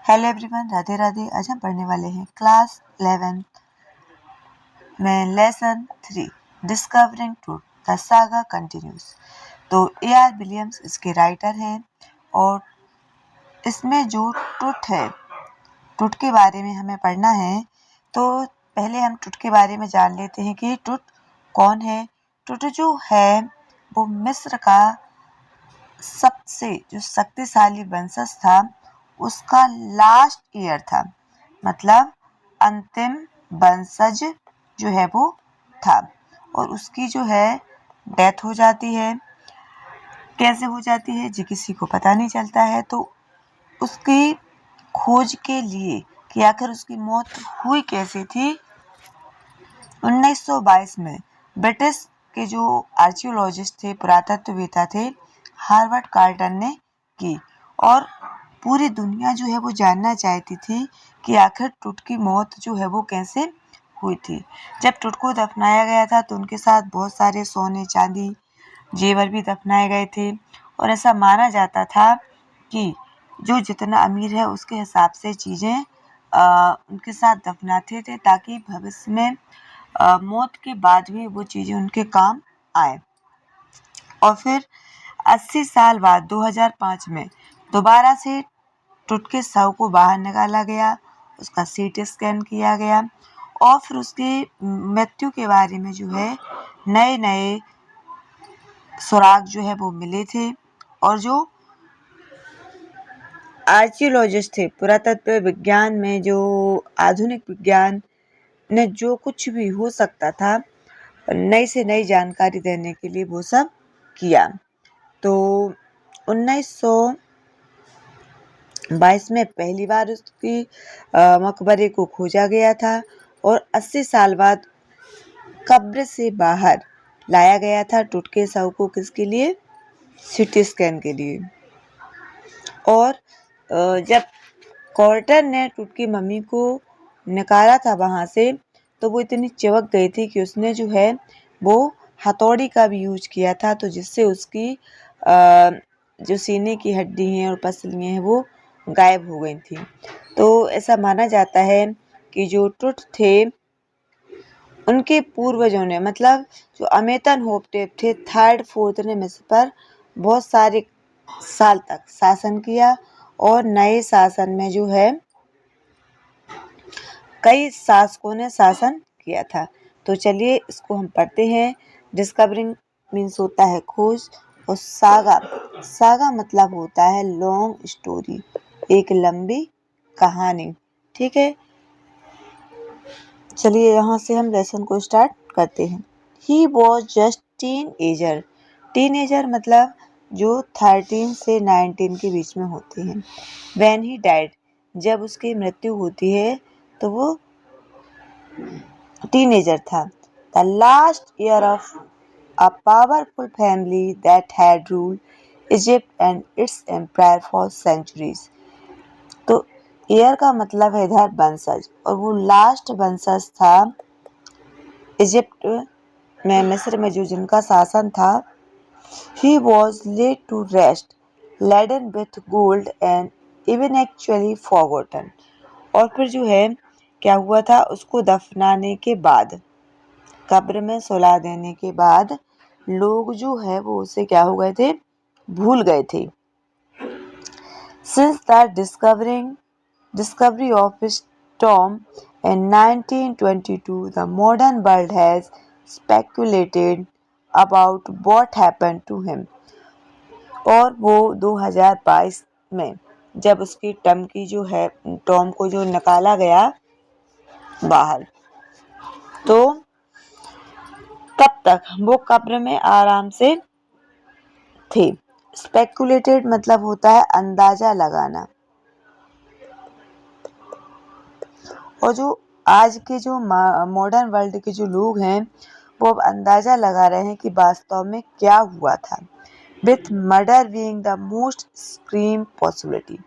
Hello everyone, Radhe Radhe. आज हम पढ़ने वाले हैं क्लास 11 में lesson 3 discovering truth the saga continuous. तो ए.आर. विलियम्स इसके राइटर हैं और इसमें जो ट्रुथ है, ट्रुथ के बारे में हमें पढ़ना है। तो पहले हम ट्रुथ के बारे में जान लेते हैं कि ट्रुथ कौन है। ट्रुथ जो है वो मिस्र का सबसे जो शक्तिशाली वंशज था उसका लास्ट ईयर था, मतलब अंतिम वंशज जो है वो था और उसकी जो है डेथ हो जाती है। कैसे हो जाती है जी किसी को पता नहीं चलता है। तो उसकी खोज के लिए कि आखिर उसकी मौत हुई कैसे थी, 1922 में ब्रिटिश के जो आर्कियोलॉजिस्ट थे, पुरातत्ववेत्ता थे, हार्वर्ड कार्टर ने की। और पूरी दुनिया जो है वो जानना चाहती थी कि आखिर ट्रुथ की मौत जो है वो कैसे हुई थी। जब ट्रुथ को दफनाया गया था तो उनके साथ बहुत सारे सोने चांदी जेवर भी दफनाए गए थे और ऐसा माना जाता था कि जो जितना अमीर है उसके हिसाब से चीज़ें उनके साथ दफनाते थे ताकि भविष्य में मौत के बाद भी वो चीज़ें उनके काम आए। और फिर 80 साल बाद 2005 में दोबारा से ट्रुथ के शव को बाहर निकाला गया, उसका सीटी स्कैन किया गया और फिर उसकी मृत्यु के बारे में जो है नए नए सुराग जो है वो मिले थे। और जो आर्कियोलॉजिस्ट थे, पुरातत्व विज्ञान में जो आधुनिक विज्ञान ने जो कुछ भी हो सकता था नई से नई जानकारी देने के लिए वो सब किया। तो 1922 में पहली बार उसकी मकबरे को खोजा गया था और 80 साल बाद कब्र से बाहर लाया गया था ट्रुथ के शव को। किसके लिए? सीटी स्कैन के लिए। और जब कार्टर ने ट्रुथ की मम्मी को निकाला था वहाँ से तो वो इतनी चिपक गई थी कि उसने जो है वो हथौड़ी का भी यूज किया था, तो जिससे उसकी जो सीने की हड्डी हैं और पसलियाँ हैं वो गायब हो गई थी। तो ऐसा माना जाता है कि जो ट्रुथ थे उनके पूर्वजों ने, मतलब जो अमेतनहोप थे, थर्ड फोर्थ ने मिस्र पर बहुत सारे साल तक शासन किया और नए शासन में जो है कई शासकों ने शासन किया था। तो चलिए इसको हम पढ़ते हैं। डिस्कवरिंग मीन्स होता है खोज और सागा, सागा मतलब होता है लॉन्ग स्टोरी, एक लंबी कहानी। ठीक है, चलिए यहाँ से हम लेसन को स्टार्ट करते हैं। He was just teenager, teenager मतलब जो 13 से 19 के बीच में होते हैं। व्हेन ही डाइड, जब उसकी मृत्यु होती है तो वो टीनेजर था। The last year of a powerful family that had ruled Egypt and its empire for centuries. तो ईयर का मतलब है इधर वंशज, और वो लास्ट वंशज था इजिप्ट में, मिस्र में जो जिनका शासन था। He was led to rest laden with gold and even actually forgotten. और फिर जो है क्या हुआ था, उसको दफनाने के बाद, कब्र में सुला देने के बाद लोग जो है वो उसे क्या हो गए थे, भूल गए थे। Since the discovery of his tomb in 1922, the modern world has speculated about what happened to him। और वो 2022 में जब उसकी टॉम को जो निकाला गया बाहर, तो तब तक वो कब्र में आराम से थे। स्पेकुलेटेड मतलब होता है अंदाजा लगाना। और जो आज के जो मॉडर्न वर्ल्ड के जो लोग हैं वो अब अंदाजा लगा रहे हैं कि वास्तव में क्या हुआ था। With murder being the most extreme possibility,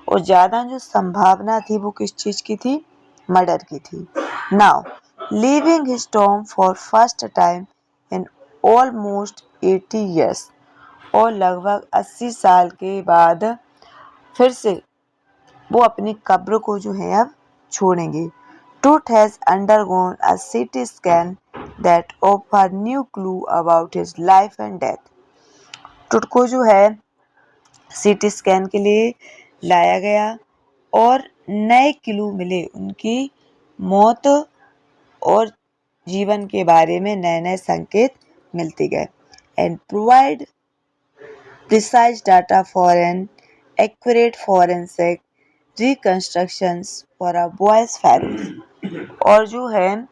और ज़्यादा जो संभावना थी वो किस चीज़ की थी, मर्डर की थी। Now leaving his Tom for first time in almost 80 years, और लगभग 80 साल के बाद फिर से वो अपनी कब्र को जो है अब छोड़ेंगे। Tut has undergone a CT scan that offer new clue about his life and death. टुट को जो है सीटी स्कैन के लिए लाया गया और नए क्लू मिले, उनकी मौत और जीवन के बारे में नए नए संकेत मिलते गए। And provide precise data for an accurate forensic reconstructions for a boy's pharaoh. और जो है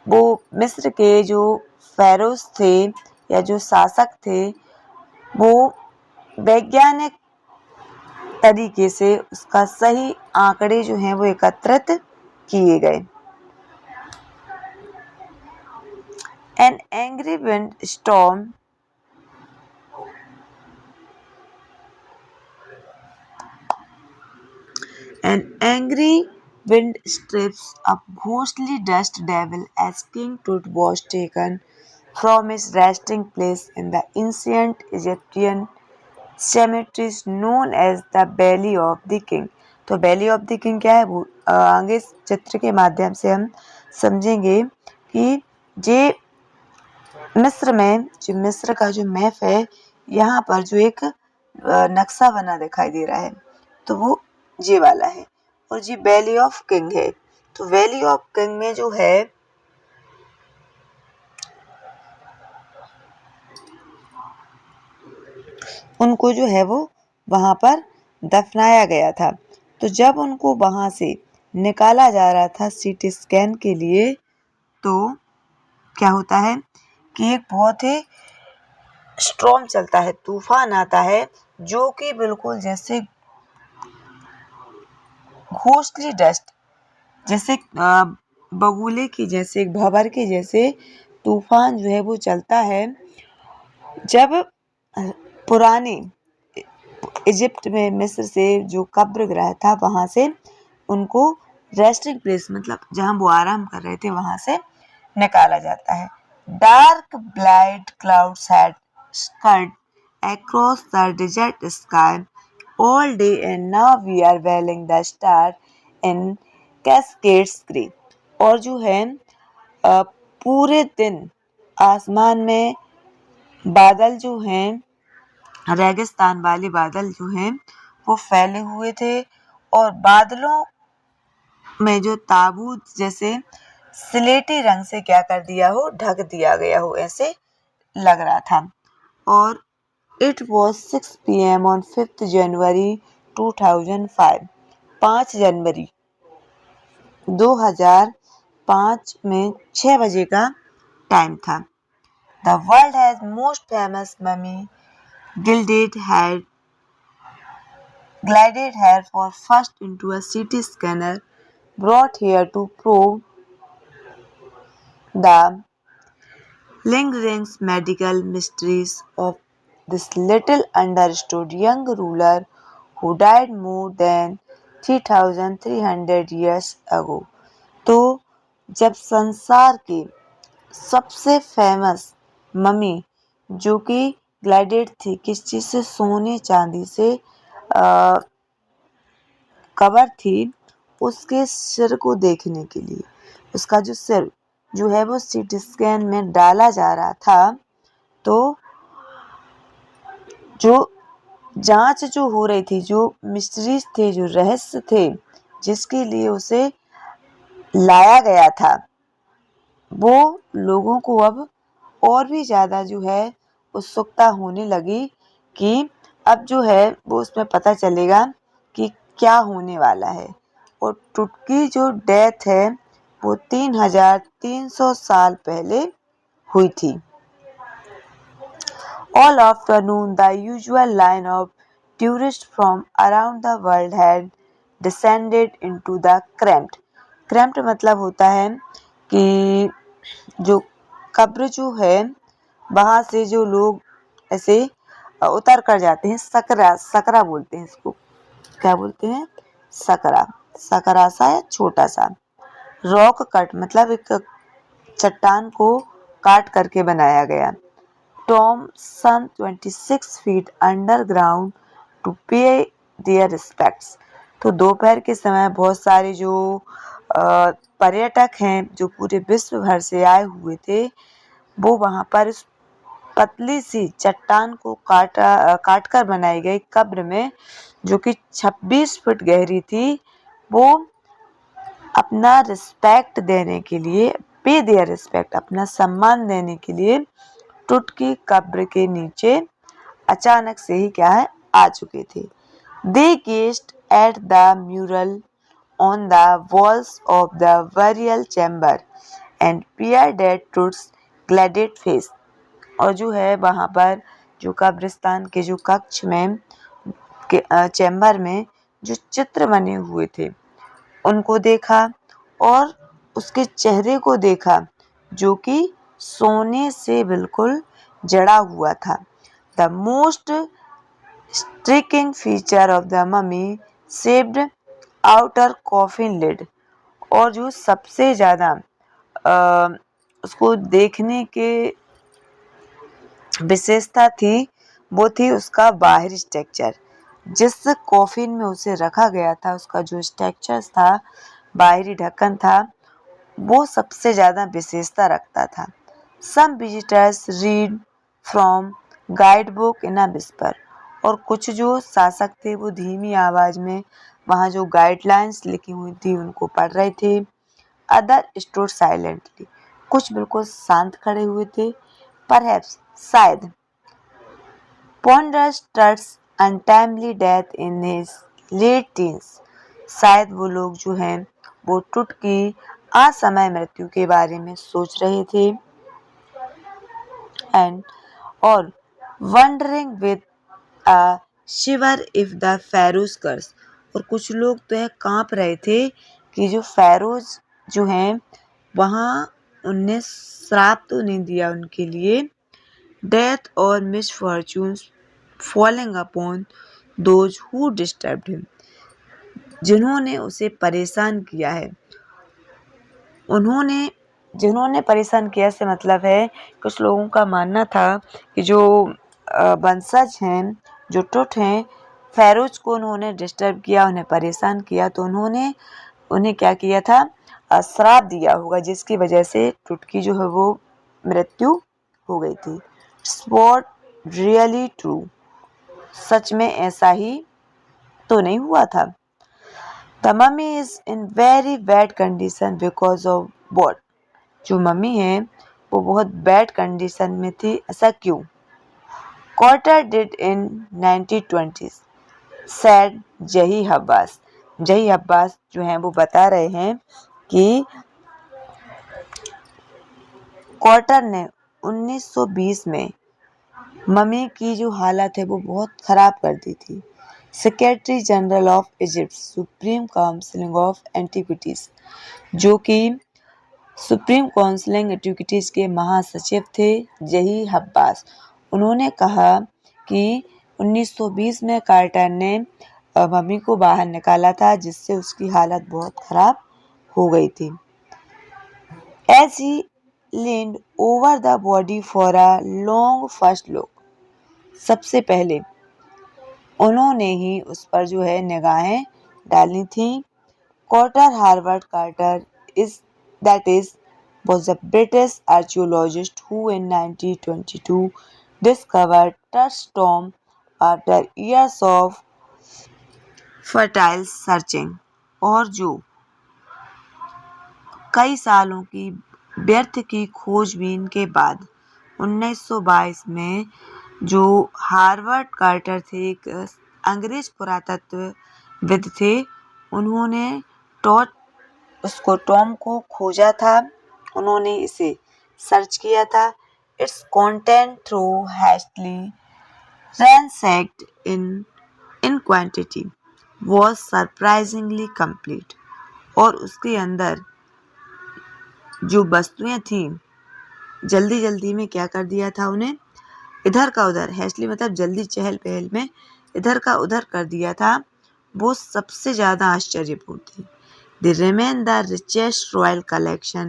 वो मिस्र के जो फेरोज थे या जो शासक थे, वो वैज्ञानिक तरीके से उसका सही आंकड़े जो हैं वो एकत्रित किए गए। An angry wind storm strips up ghostly dust devil as King Tut was taken from his resting place in the ancient Egyptian cemeteries known as the Valley of the King। तो वैली ऑफ द किंग क्या है, वो आगे चित्र के माध्यम से हम समझेंगे कि ये मिस्र का जो मैप है, यहाँ पर जो एक नक्शा बना दिखाई दे रहा है, तो वो ये वाला है और ये वैली ऑफ किंग है। तो वैली ऑफ किंग में जो है उनको जो है वो वहां पर दफनाया गया था। तो जब उनको वहां से निकाला जा रहा था सीटी स्कैन के लिए, तो क्या होता है कि एक बहुत ही स्ट्रॉम चलता है, तूफान आता है, जो कि बिल्कुल जैसे घोस्टली डस्ट, जैसे बगुले की जैसे, भंवर के जैसे तूफान जो है वो चलता है। जब पुराने इजिप्ट में मिस्र से जो कब्र ग्रह था वहां से उनको रेस्टिंग प्लेस मतलब जहां वो आराम कर रहे थे वहां से निकाला जाता है। Dark blight clouds had scared across the desert sky all day and now we are veiling the star in cascades grey। और जो है पूरे दिन आसमान में बादल जो हैं, रेगिस्तान वाले बादल जो हैं वो फैले हुए थे और बादलों में जो ताबूत जैसे स्लेटी रंग से क्या कर दिया हो, ढक दिया गया हो, ऐसे लग रहा था। और it was 6 PM on 5th January 2005। 5 जनवरी 2005 में 6 बजे का टाइम था। The world has most famous mummy glided here for first into a CT scanner brought here to probe the lingering medical mysteries of this little understood young ruler who died more than 3,300 years ago। तो जब संसार के सबसे famous mummy जो कि glided थी, किस चीज से, सोने चांदी से कबर थी, उसके सिर को देखने के लिए, उसका जो सिर जो है वो सीटी स्कैन में डाला जा रहा था। तो जो जांच जो हो रही थी, जो मिस्ट्रीज थे, जो रहस्य थे जिसके लिए उसे लाया गया था, वो लोगों को अब और भी ज्यादा जो है उत्सुकता होने लगी कि अब जो है वो उसमें पता चलेगा कि क्या होने वाला है। और टुटकी जो डेथ है वो 3,300 साल पहले हुई थी। All afternoon the usual line of tourists from around the world had descended into the crypt। crypt मतलब होता है कि जो कब्र जो है वहां से जो लोग ऐसे उतर कर जाते हैं, सकरा सकरा बोलते हैं इसको, क्या बोलते हैं, सकरा, सकरा सा या छोटा सा। रॉक कट मतलब एक चट्टान को काट करके बनाया गया। Tomb some 26 feet underground to pay their respects. तो दोपहर के समय बहुत सारे जो पर्यटक हैं जो पूरे विश्व भर से आए हुए थे, वो वहां पर इस पतली सी चट्टान को काट कर बनाई गई कब्र में, जो कि 26 फुट गहरी थी, वो अपना रिस्पेक्ट देने के लिए, पे देयर रिस्पेक्ट, अपना सम्मान देने के लिए टुट की कब्र के नीचे अचानक से ही क्या है आ चुके थे। They gazed at the mural on the walls of the burial chamber and peered at Truth's gilded face। और जो है वहां पर जो कब्रिस्तान के जो कक्ष में चैम्बर में जो चित्र बने हुए थे उनको देखा और उसके चेहरे को देखा जो कि सोने से बिल्कुल जड़ा हुआ था। The most striking feature of the mummy shaped outer coffin lid। और जो सबसे ज्यादा उसको देखने के विशेषता थी वो थी उसका बाहरी स्ट्रक्चर। जिस कॉफिन में उसे रखा गया था उसका जो स्ट्रक्चर था, बाहरी ढक्कन था, वो सबसे ज्यादा विशेषता रखता था। Some visitors read from guide book in a whisper. और कुछ जो शासक थे वो धीमी आवाज में वहां जो गाइडलाइंस लिखी हुई थी उनको पढ़ रहे थे। Other stood silently. कुछ बिल्कुल शांत खड़े हुए थे। परहैप्स शायद Ponders Tutt's untimely death in his late teens। शायद वो लोग जो हैं वो टुट की असमय मृत्यु के बारे में सोच रहे थे। एंड और wondering with a shiver if the pharaoh's curse। और कुछ लोग तो है कांप रहे थे कि जो pharaohs जो हैं वहां उनने श्राप तो नहीं दिया उनके लिए। डेथ और misfortunes falling upon those who disturbed him। जिन्होंने उसे परेशान किया है, जिन्होंने परेशान किया से मतलब है कुछ लोगों का मानना था कि जो वंशज हैं, जो टुट हैं, फेरोज को उन्होंने डिस्टर्ब किया, उन्हें परेशान किया, तो उन्होंने उन्हें क्या किया था, श्राप दिया होगा, जिसकी वजह से टुट की जो है वो मृत्यु हो गई थी। Spot really true. सच में ऐसा ही तो नहीं हुआ था। The mummy is in very bad condition because of what. जो मम्मी है वो बहुत बैड कंडीशन में थी। ऐसा क्यों? Quarter did in 1920s sad जही अब्बास। जही अब्बास जो हैं वो बता रहे हैं कि क्वार्टर ने 1920 में मम्मी की जो हालत है वो बहुत खराब कर दी थी। Secretary general of Egypt supreme council of antiquities, जो कि सुप्रीम काउंसिल एंटिक्विटीज के महासचिव थे जही अब्बास, उन्होंने कहा कि 1920 में कार्टर ने मम्मी को बाहर निकाला था जिससे उसकी हालत बहुत खराब हो गई थी। As he leaned over the body for a long first look, सबसे पहले उन्होंने ही उस पर जो है निगाहें डाली थी। Carter Howard Carter is was a British archaeologist who in 1922 discovered Tut's tomb after years of fertile searching। और जो कई सालों की व्यर्थ की खोजबीन के बाद 1922 में जो हार्वर्ड कार्टर थे, एक अंग्रेज पुरातत्वविद थे, उन्होंने उसको टॉम को खोजा था, उन्होंने इसे सर्च किया था। Its content through hastily ransacked in quantity was surprisingly complete। और उसके अंदर जो वस्तुएं थी जल्दी जल्दी में क्या कर दिया था, उन्हें इधर का उधर, हैस्टली मतलब जल्दी चहल पहल में इधर का उधर कर दिया था, वो सबसे ज्यादा आश्चर्यपूर्ण थी। They remain the richest royal collection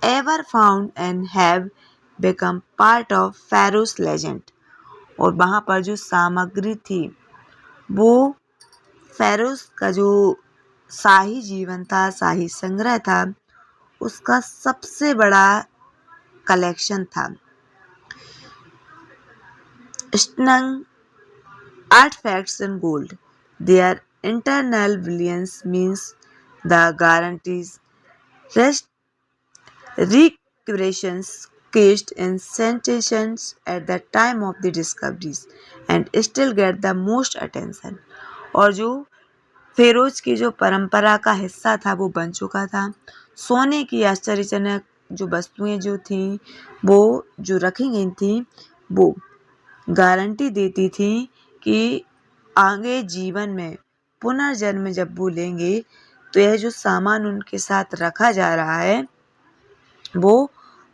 ever found and have become part of Pharaoh's legend। और वहां पर जो सामग्री थी वो फेरोज का जो शाही जीवन था, शाही संग्रह था, उसका सबसे बड़ा कलेक्शन था। Stunning artifacts in gold. Their internal brilliance means the guarantees rest recuperations caged in sensations at the time of the discoveries and still get the most attention. और जो फेरोज की जो परंपरा का हिस्सा था वो बन चुका था। सोने की आश्चर्यजनक जो वस्तुएं जो थी वो जो रखी गई थी वो गारंटी देती थी कि आगे जीवन में पुनर्जन्म जब वो लेंगे तो यह जो सामान उनके साथ रखा जा रहा है वो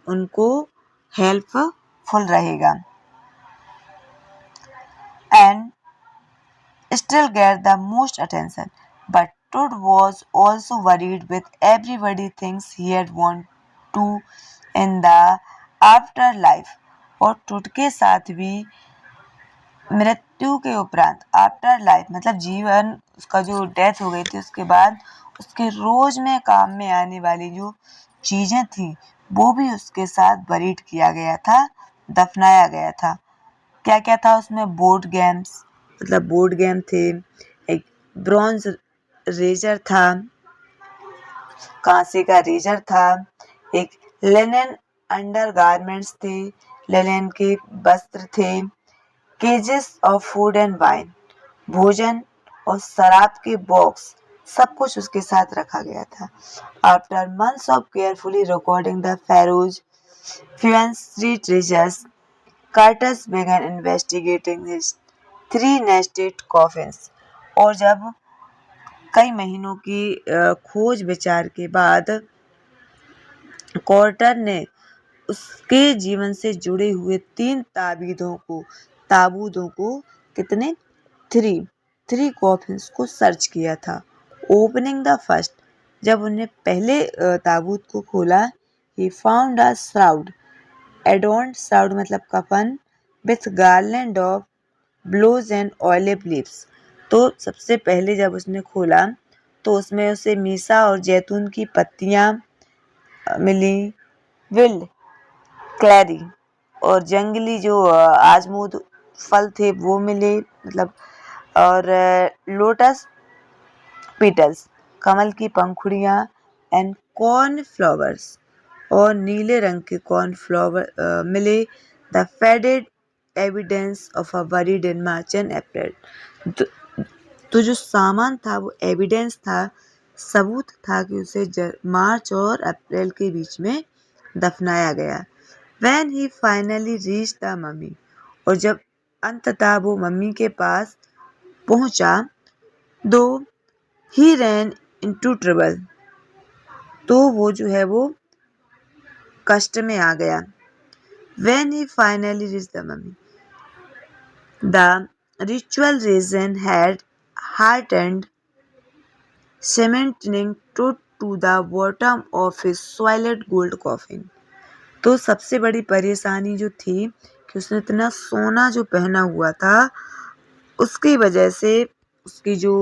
उनको हेल्पफुल रहेगा and still get the most attention. But Todd was also worried with everybody thinks he had want to in the afterlife. और टुड के साथ भी मृत्यु के उपरांत आफ्टर लाइफ मतलब जीवन उसका जो डेथ हो गई थी उसके बाद उसके रोज में काम में आने वाली जो चीजें थी वो भी उसके साथ बरीड किया गया था, दफनाया गया था। क्या क्या था उसमें? बोर्ड गेम्स मतलब बोर्ड गेम थे, एक ब्रॉन्ज रेजर था, कांसे का रेजर था, एक लिनन अंडर गारमेंट्स थे, लिनन के वस्त्र थे, केजेस ऑफ फूड एंड वाइन, भोजन और शराब के बॉक्स, सब कुछ उसके साथ रखा गया था। After months of carefully recording the pharaoh's funerary treasures, Curtis began investigating his three nested coffins. और जब कई महीनों की खोज विचार के बाद कॉर्टर ने उसके जीवन से जुड़े हुए 3 ताबूतों को कितने थ्री कॉफिन्स को सर्च किया था। ओपनिंग द फर्स्ट, जब उन्हें पहले ताबूत को खोला, he found a shroud adorned, shroud मतलब कफन, with garland of flowers and olive leaves. तो सबसे पहले जब उसने खोला तो उसमें उसे मीसा और जैतून की पत्तियां मिली, विल्ड क्लैरी और जंगली जो आजमूद फल थे वो मिले मतलब, और लोटस पीटल्स कमल की पंखुड़ियाँ एंड कॉर्न फ्लावर्स और नीले रंग के कॉर्न फ्लावर मिले। The faded evidence of a buried in March and April. तो जो सामान था वो एविडेंस था, सबूत था कि उसे मार्च और अप्रैल के बीच में दफनाया गया। When he finally reached the mummy, और जब अंततः वो मम्मी के पास पहुंचा, दो ही ran into trouble, तो वो जो है वो कष्ट में आ गया। When he finally reached the mummy, the ritual reason had hardened, cementing to the bottom of his soiled gold coffin. तो सबसे बड़ी परेशानी जो थी कि उसने इतना सोना जो पहना हुआ था उसकी वजह से उसकी जो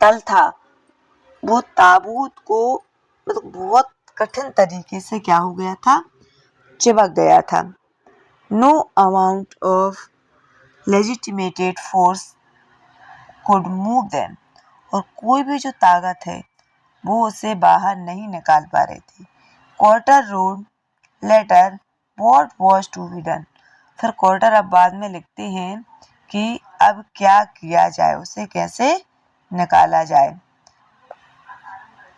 तल था वो ताबूत को मतलब बहुत कठिन तरीके से क्या हो गया था, चिपक गया था। No amount of legitimated force could move them, और कोई भी जो ताकत है वो उसे बाहर नहीं निकाल पा रही थी। Carter wrote later what was to be done, फिर क्वार्टर अब बाद में लिखते हैं कि अब क्या किया जाए, उसे कैसे निकाला जाए।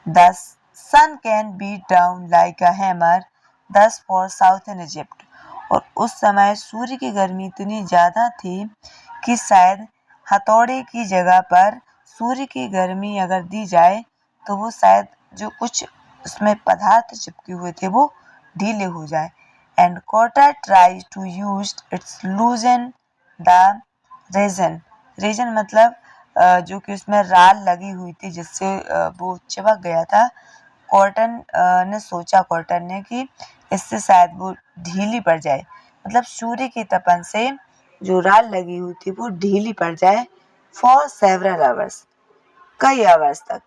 The sun can beat down like a hammer thus for southern Egypt, और उस समय सूर्य की गर्मी इतनी ज़्यादा थी कि शायद हथौड़े की जगह पर सूर्य की गर्मी अगर दी जाए तो वो शायद जो कुछ उसमें पदार्थ चिपके हुए थे वो ढीले हो जाए। And Carter tries to use its loosen the resin, resin मतलब जो कि उसमें राल लगी हुई थी जिससे वो चिपक गया था। कॉटन ने सोचा, कॉटन ने कि इससे शायद वो ढीली पड़ जाए, मतलब सूर्य की तपन से जो राल लगी हुई थी वो ढीली पड़ जाए फॉर सेवरल आवर्स, कई आवर्स तक।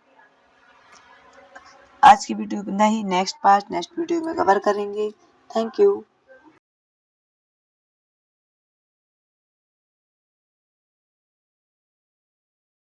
आज की वीडियो इतना ही, नेक्स्ट पार्ट नेक्स्ट वीडियो में कवर करेंगे। Thank you.